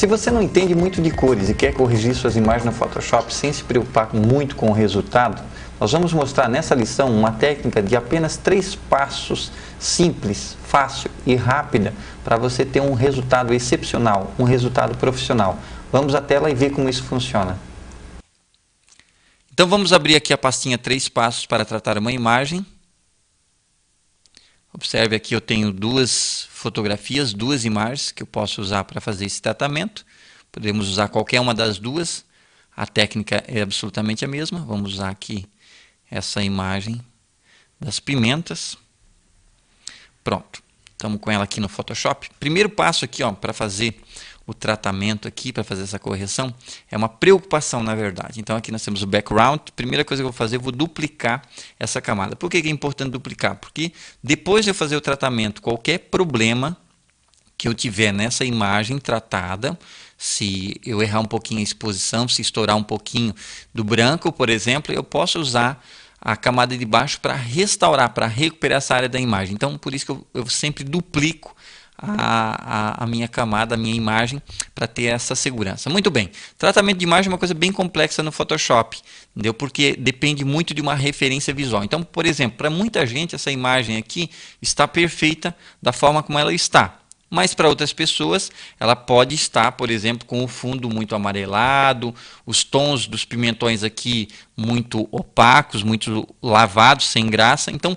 Se você não entende muito de cores e quer corrigir suas imagens no Photoshop sem se preocupar muito com o resultado, nós vamos mostrar nessa lição uma técnica de apenas 3 passos simples, fácil e rápida para você ter um resultado excepcional, um resultado profissional. Vamos à tela e ver como isso funciona. Então vamos abrir aqui a pastinha 3 passos para tratar uma imagem. Observe aqui, eu tenho 2 fotografias, 2 imagens que eu posso usar para fazer esse tratamento. Podemos usar qualquer uma das duas. A técnica é absolutamente a mesma. Vamos usar aqui essa imagem das pimentas. Pronto. Estamos com ela aqui no Photoshop. Primeiro passo aqui, para fazer o tratamento aqui, para fazer essa correção, é uma preocupação, na verdade. Então aqui nós temos o background. Primeira coisa que eu vou fazer, eu vou duplicar essa camada. Por que é importante duplicar? Porque depois de eu fazer o tratamento, qualquer problema que eu tiver nessa imagem tratada, se eu errar um pouquinho a exposição, se estourar um pouquinho do branco, por exemplo, eu posso usar a camada de baixo para restaurar, para recuperar essa área da imagem. Então, por isso que eu sempre duplico a minha camada, a minha imagem, para ter essa segurança. Muito bem, tratamento de imagem é uma coisa bem complexa no Photoshop, entendeu? Porque depende muito de uma referência visual. Então, por exemplo, para muita gente essa imagem aqui está perfeita da forma como ela está. Mas para outras pessoas, ela pode estar, por exemplo, com o fundo muito amarelado, os tons dos pimentões aqui muito opacos, muito lavados, sem graça. Então,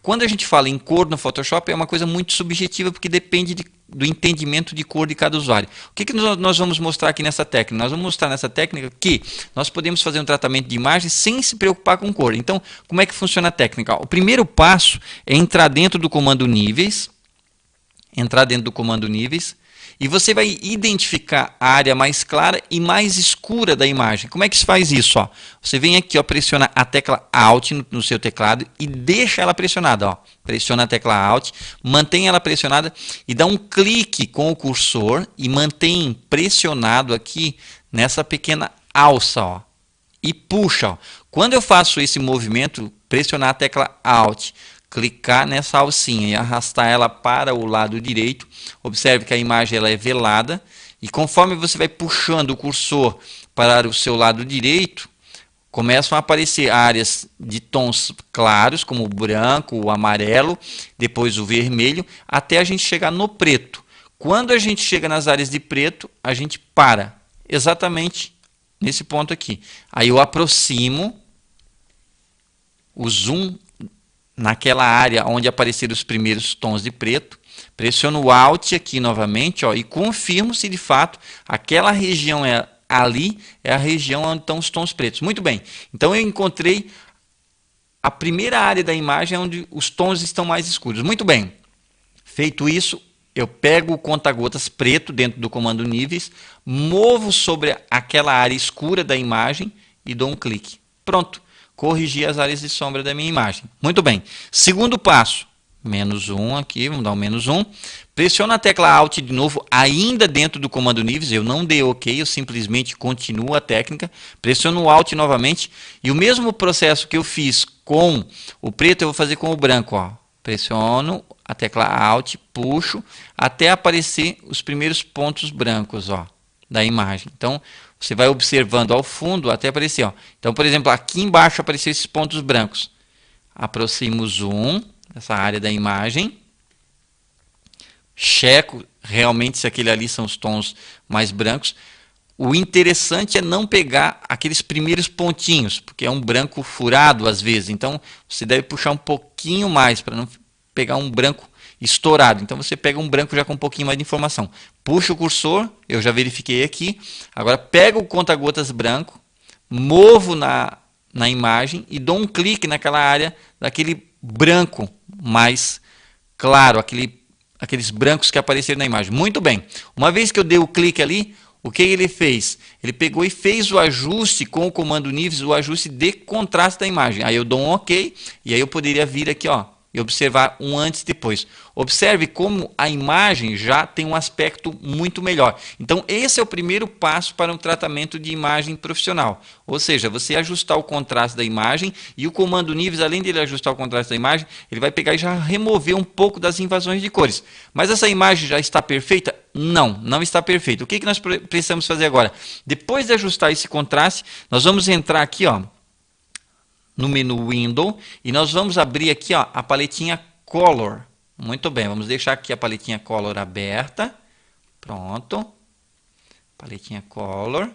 quando a gente fala em cor no Photoshop, é uma coisa muito subjetiva, porque depende do entendimento de cor de cada usuário. O que nós vamos mostrar aqui nessa técnica? Nós vamos mostrar nessa técnica que nós podemos fazer um tratamento de imagem sem se preocupar com cor. Então, como é que funciona a técnica? O primeiro passo é entrar dentro do comando níveis, e você vai identificar a área mais clara e mais escura da imagem. Como é que se faz isso? Você vem aqui, pressiona a tecla Alt no seu teclado e deixa ela pressionada. Pressiona a tecla Alt, mantém ela pressionada e dá um clique com o cursor e mantém pressionado aqui nessa pequena alça. E puxa. Quando eu faço esse movimento, pressionar a tecla Alt, clicar nessa alcinha e arrastar ela para o lado direito, observe que a imagem ela é velada, e conforme você vai puxando o cursor para o seu lado direito, começam a aparecer áreas de tons claros, como o branco, o amarelo, depois o vermelho, até a gente chegar no preto. Quando a gente chega nas áreas de preto, a gente para, exatamente nesse ponto aqui. Aí eu aproximo o zoom naquela área onde apareceram os primeiros tons de preto, pressiono o Alt aqui novamente, e confirmo se de fato aquela região ali é a região onde estão os tons pretos. Muito bem, então eu encontrei a primeira área da imagem onde os tons estão mais escuros. Muito bem, feito isso, eu pego o conta-gotas preto dentro do comando níveis, movo sobre aquela área escura da imagem e dou um clique. Pronto. Corrigir as áreas de sombra da minha imagem. Muito bem. Segundo passo, -1 aqui, vamos dar um -1. Pressiono a tecla Alt de novo, ainda dentro do comando níveis. Eu não dei OK, eu simplesmente continuo a técnica. Pressiono o Alt novamente. E o mesmo processo que eu fiz com o preto, eu vou fazer com o branco. Pressiono a tecla Alt, puxo, até aparecer os primeiros pontos brancos da imagem. Então, você vai observando ao fundo até aparecer. Então, por exemplo, aqui embaixo apareceram esses pontos brancos. Aproximo o zoom dessa área da imagem. Checo realmente se aquele ali são os tons mais brancos. O interessante é não pegar aqueles primeiros pontinhos, porque é um branco furado às vezes. Então, você deve puxar um pouquinho mais para não pegar um branco estourado. Então você pega um branco já com um pouquinho mais de informação. Puxa o cursor, eu já verifiquei aqui. Agora pego o conta-gotas branco, movo na imagem e dou um clique naquela área daquele branco mais claro, aqueles brancos que apareceram na imagem. Muito bem. Uma vez que eu dei o clique ali, o que ele fez? Ele pegou e fez o ajuste com o comando níveis, o ajuste de contraste da imagem. Aí eu dou um OK e aí eu poderia vir aqui, e observar um antes e depois. Observe como a imagem já tem um aspecto muito melhor. Então, esse é o primeiro passo para um tratamento de imagem profissional. Ou seja, você ajustar o contraste da imagem e o comando níveis, além de ele ajustar o contraste da imagem, ele vai pegar e já remover um pouco das invasões de cores. Mas essa imagem já está perfeita? Não está perfeito. O que nós precisamos fazer agora? Depois de ajustar esse contraste, nós vamos entrar aqui, ó, no menu Window e nós vamos abrir aqui, ó, a paletinha Color. Muito bem, vamos deixar aqui a paletinha Color aberta. Pronto. Paletinha Color.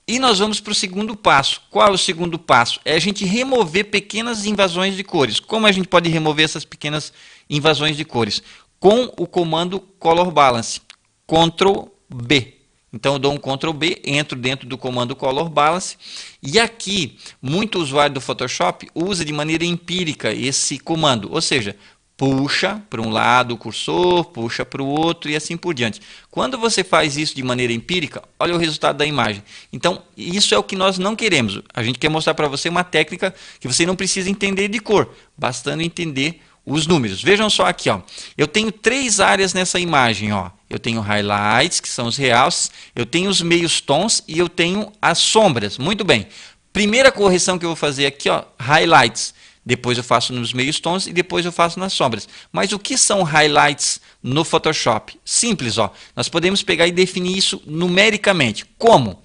E nós vamos para o segundo passo. Qual é o segundo passo? É a gente remover pequenas invasões de cores. Como a gente pode remover essas pequenas invasões de cores? Com o comando Color Balance. Ctrl B. Então eu dou um Ctrl B, entro dentro do comando Color Balance. E aqui, muito usuário do Photoshop usa de maneira empírica esse comando. Ou seja, puxa para um lado o cursor, puxa para o outro e assim por diante. Quando você faz isso de maneira empírica, olha o resultado da imagem. Então, isso é o que nós não queremos. A gente quer mostrar para você uma técnica que você não precisa entender de cor, bastando entender os números. Vejam só aqui, ó. Eu tenho 3 áreas nessa imagem, ó. Eu tenho highlights, que são os realces, eu tenho os meios tons e eu tenho as sombras. Muito bem. Primeira correção que eu vou fazer aqui, ó, highlights. Depois eu faço nos meios tons e depois eu faço nas sombras. Mas o que são highlights no Photoshop? Simples, ó. Nós podemos pegar e definir isso numericamente. Como?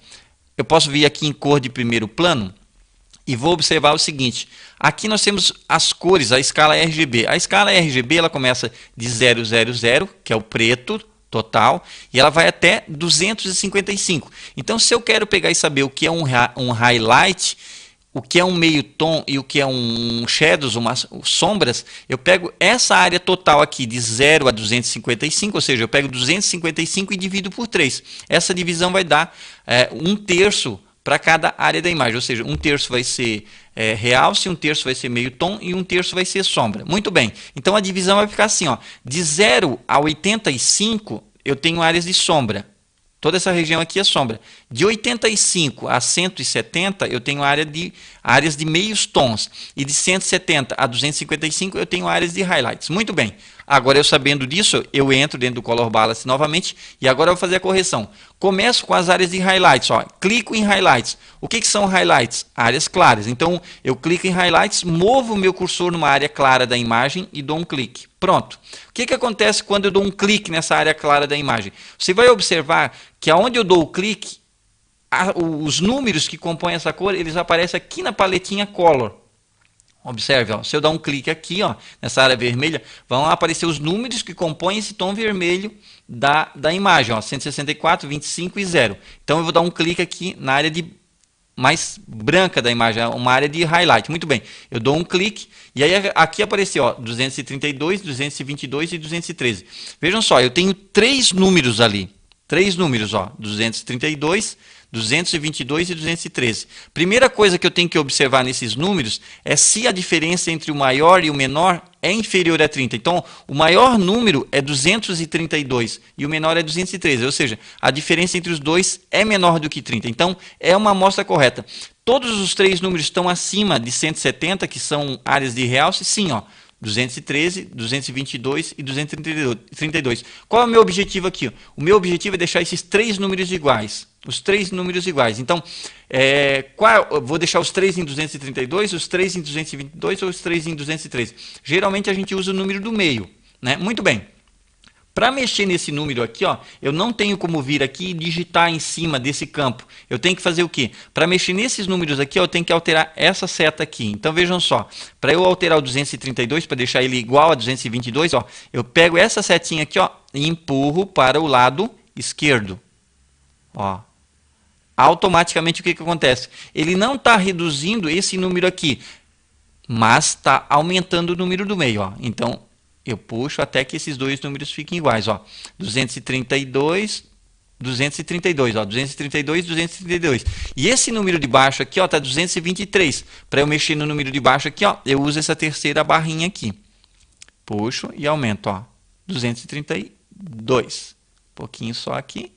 Eu posso vir aqui em cor de primeiro plano e vou observar o seguinte. Aqui nós temos as cores, a escala RGB. A escala RGB ela começa de 000, que é o preto total, e ela vai até 255. Então, se eu quero pegar e saber o que é um highlight, o que é um meio tom e o que é um shadows, umas sombras, eu pego essa área total aqui de 0 a 255, ou seja, eu pego 255 e divido por 3. Essa divisão vai dar 1/3 para cada área da imagem, ou seja, 1/3 vai ser realce, 1/3 vai ser meio tom e 1/3 vai ser sombra. Muito bem, então a divisão vai ficar assim, ó, de 0 a 85 eu tenho áreas de sombra. Toda essa região aqui é sombra. De 85 a 170 eu tenho áreas de meios tons. E de 170 a 255 eu tenho áreas de highlights. Muito bem. Agora eu sabendo disso, eu entro dentro do Color Balance novamente. E agora eu vou fazer a correção. Começo com as áreas de highlights. Ó. Clico em highlights. O que são highlights? Áreas claras. Então eu clico em highlights, movo o meu cursor numa área clara da imagem e dou um clique. Pronto. O que acontece quando eu dou um clique nessa área clara da imagem? Você vai observar que aonde eu dou o clique, os números que compõem essa cor, eles aparecem aqui na paletinha Color. Observe, ó, se eu dar um clique aqui, ó, nessa área vermelha, vão aparecer os números que compõem esse tom vermelho da imagem, ó, 164, 25 e 0. Então eu vou dar um clique aqui na área mais branca da imagem, uma área de highlight. Muito bem, eu dou um clique e aí aqui apareceu, ó, 232, 222 e 213. Vejam só, eu tenho 3 números ali. 3 números, ó, 232, 222 e 213. Primeira coisa que eu tenho que observar nesses números é se a diferença entre o maior e o menor é inferior a 30. Então, o maior número é 232 e o menor é 213. Ou seja, a diferença entre os dois é menor do que 30. Então, é uma amostra correta. Todos os 3 números estão acima de 170, que são áreas de realce? Sim, ó. 213, 222 e 232. Qual é o meu objetivo aqui? O meu objetivo é deixar esses 3 números iguais. Os 3 números iguais. Então, vou deixar os 3 em 232, os 3 em 222 ou os 3 em 213. Geralmente a gente usa o número do meio, né? Muito bem. Para mexer nesse número aqui, ó, eu não tenho como vir aqui e digitar em cima desse campo. Eu tenho que fazer o quê? Para mexer nesses números aqui, ó, eu tenho que alterar essa seta aqui. Então vejam só, para eu alterar o 232, para deixar ele igual a 222, ó, eu pego essa setinha aqui, ó, e empurro para o lado esquerdo. Ó. Automaticamente o que acontece? Ele não está reduzindo esse número aqui, mas está aumentando o número do meio. Ó. Então, eu puxo até que esses 2 números fiquem iguais, ó. 232, 232, ó, 232, 232. E esse número de baixo aqui, ó, tá 223. Para eu mexer no número de baixo aqui, ó, eu uso essa terceira barrinha aqui. Puxo e aumento, ó, 232. Um pouquinho só aqui.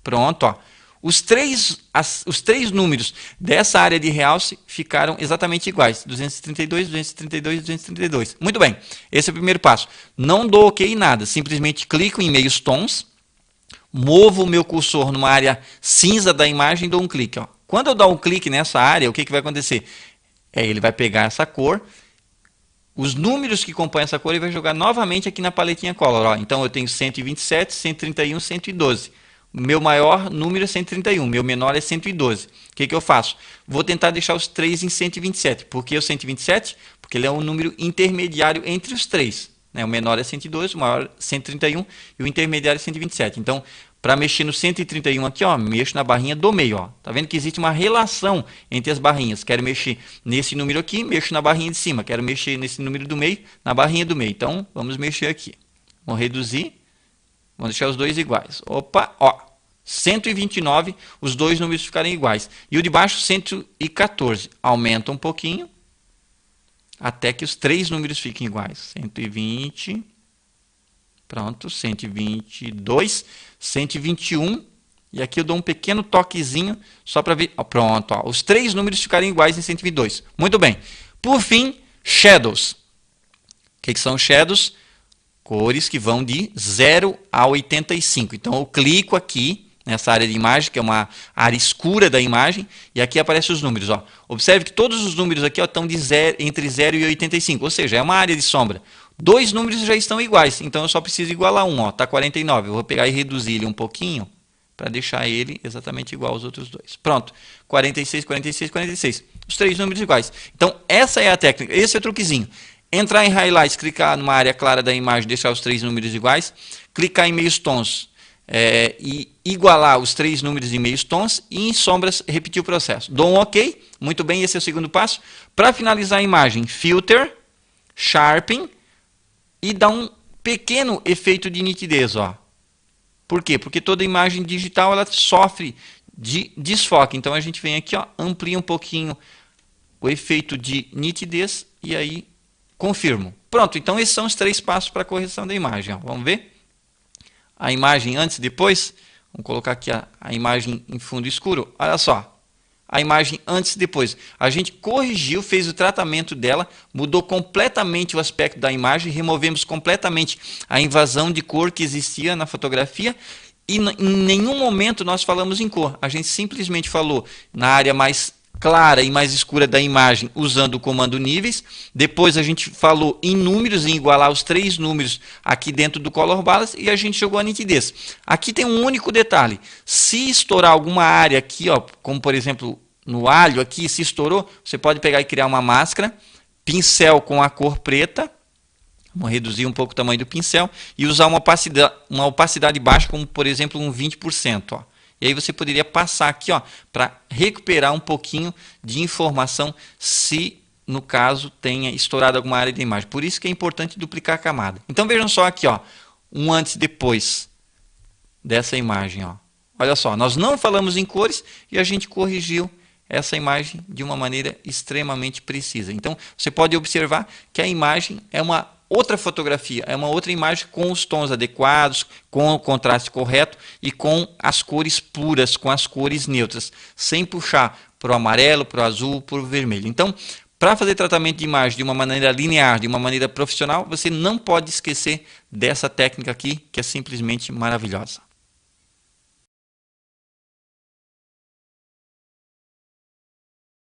Pronto, ó. Os três números dessa área de realce ficaram exatamente iguais. 232, 232 e 232. Muito bem. Esse é o primeiro passo. Não dou OK em nada. Simplesmente clico em meios tons. Movo o meu cursor numa área cinza da imagem e dou um clique. Ó. Quando eu dar um clique nessa área, o que vai acontecer? Ele vai pegar essa cor os números que compõem essa cor ele vai jogar novamente aqui na paletinha Color. Ó. Então eu tenho 127, 131, 112. O meu maior número é 131, meu menor é 112. O que eu faço? Vou tentar deixar os três em 127. Por que o 127? Porque ele é um número intermediário entre os três. Né? O menor é 112, o maior é 131 e o intermediário é 127. Então, para mexer no 131 aqui, ó, mexo na barrinha do meio. Ó. Tá vendo que existe uma relação entre as barrinhas. Quero mexer nesse número aqui, mexo na barrinha de cima. Quero mexer nesse número do meio, na barrinha do meio. Então, vamos mexer aqui. Vamos reduzir. Vamos deixar os dois iguais. Opa, ó. 129, os dois números ficarem iguais. E o de baixo, 114. Aumenta um pouquinho, até que os três números fiquem iguais. 120, pronto, 122, 121. E aqui eu dou um pequeno toquezinho, só para ver. Ó, pronto, ó, os três números ficarem iguais em 122. Muito bem. Por fim, Shadows. O que são Shadows? Cores que vão de 0 a 85. Então eu clico aqui nessa área de imagem, que é uma área escura da imagem, e aqui aparecem os números. Ó. Observe que todos os números aqui ó, estão de entre 0 e 85, ou seja, é uma área de sombra. Dois números já estão iguais, então eu só preciso igualar um. Está 49, eu vou pegar e reduzir ele um pouquinho, para deixar ele exatamente igual aos outros dois. Pronto, 46, 46, 46. Os três números iguais. Então essa é a técnica, esse é o truquezinho. Entrar em Highlights, clicar numa área clara da imagem, deixar os três números iguais, clicar em meios tons e igualar os três números em meios tons e em sombras repetir o processo. Dou um OK, muito bem, esse é o segundo passo. Para finalizar a imagem, Filter, Sharpen e dá um pequeno efeito de nitidez. Ó. Por quê? Porque toda imagem digital ela sofre de desfoque. Então a gente vem aqui, ó, amplia um pouquinho o efeito de nitidez e aí confirmo. Pronto, então esses são os três passos para a correção da imagem. Ó. Vamos ver? A imagem antes e depois. Vamos colocar aqui a imagem em fundo escuro. Olha só. A imagem antes e depois. A gente corrigiu, fez o tratamento dela, mudou completamente o aspecto da imagem, removemos completamente a invasão de cor que existia na fotografia e em nenhum momento nós falamos em cor. A gente simplesmente falou na área mais clara e mais escura da imagem usando o comando níveis. Depois a gente falou em números, em igualar os três números aqui dentro do Color Balance e a gente jogou a nitidez. Aqui tem um único detalhe. Se estourar alguma área aqui, ó, como por exemplo no alho aqui, se estourou, você pode pegar e criar uma máscara, pincel com a cor preta, vamos reduzir um pouco o tamanho do pincel e usar uma opacidade baixa, como por exemplo um 20%. Ó. E aí você poderia passar aqui para recuperar um pouquinho de informação se, no caso, tenha estourado alguma área da imagem. Por isso que é importante duplicar a camada. Então vejam só aqui, ó, um antes e depois dessa imagem. Ó. Olha só, nós não falamos em cores e a gente corrigiu essa imagem de uma maneira extremamente precisa. Então você pode observar que a imagem é uma outra fotografia, é uma outra imagem com os tons adequados, com o contraste correto e com as cores puras, com as cores neutras, sem puxar para o amarelo, para o azul, para o vermelho. Então, para fazer tratamento de imagem de uma maneira linear, de uma maneira profissional, você não pode esquecer dessa técnica aqui, que é simplesmente maravilhosa.